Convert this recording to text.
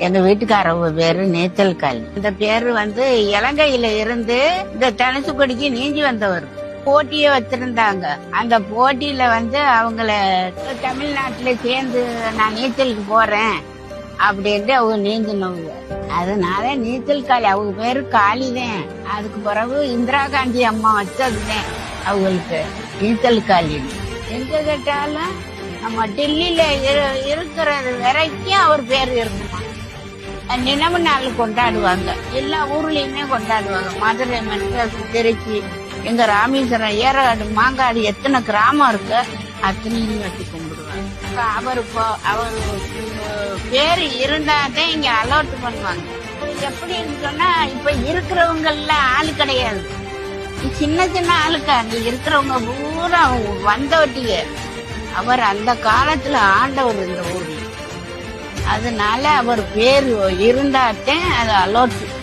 எங்க வீட்டுக்காரவங்க பேரு நேச்சல் காளி. இந்த பேரு இலங்கையில இருந்து இந்த தனுசுக்கொடிக்கு நீஞ்சி வந்தவர். போட்டிய வச்சிருந்தாங்க. அந்த போட்டியில அவங்கள தமிழ்நாட்டுல சேர்ந்து நான் நீச்சலுக்கு போறேன் அப்படின்ட்டு அவங்க நீந்தினவங்க. அதனால நீச்சல் காளி. அவங்க பேரு காளிதான். அதுக்கு பிறகு இந்திரா காந்தி அம்மா வச்சதுதான் அவங்களுக்கு நீச்சல் காளி. எங்க கேட்டாலும் நம்ம டெல்லியில இருக்கிறது வரைக்கும் அவர் பேர் இருக்குமா. நினைவு நாள் கொண்டாடுவாங்க. எல்லா ஊர்லயுமே கொண்டாடுவாங்க. மதுரை, மெட்ராஸ், திருச்சி, எங்க ராமேஸ்வரம், ஏற்காடு, மாங்காடு, எத்தனை கிராமம் இருக்கு அத்தனையும் வச்சு கும்பிடுவாங்க. அவர் பேரு இருந்தாதான் இங்க அலோட் பண்ணுவாங்க. எப்படி சொன்னா இப்ப இருக்கிறவங்க எல்லாம் ஆளு கிடையாது. சின்ன சின்ன ஆளுக்கா அங்க இருக்கிறவங்க பூரா வந்தவட்டிங்க. அவர் அந்த காலத்துல ஆண்டவர் இந்த ஊர்ல. அதனால அவர் பேரு இருந்தாத்தே அது அலோட்டு.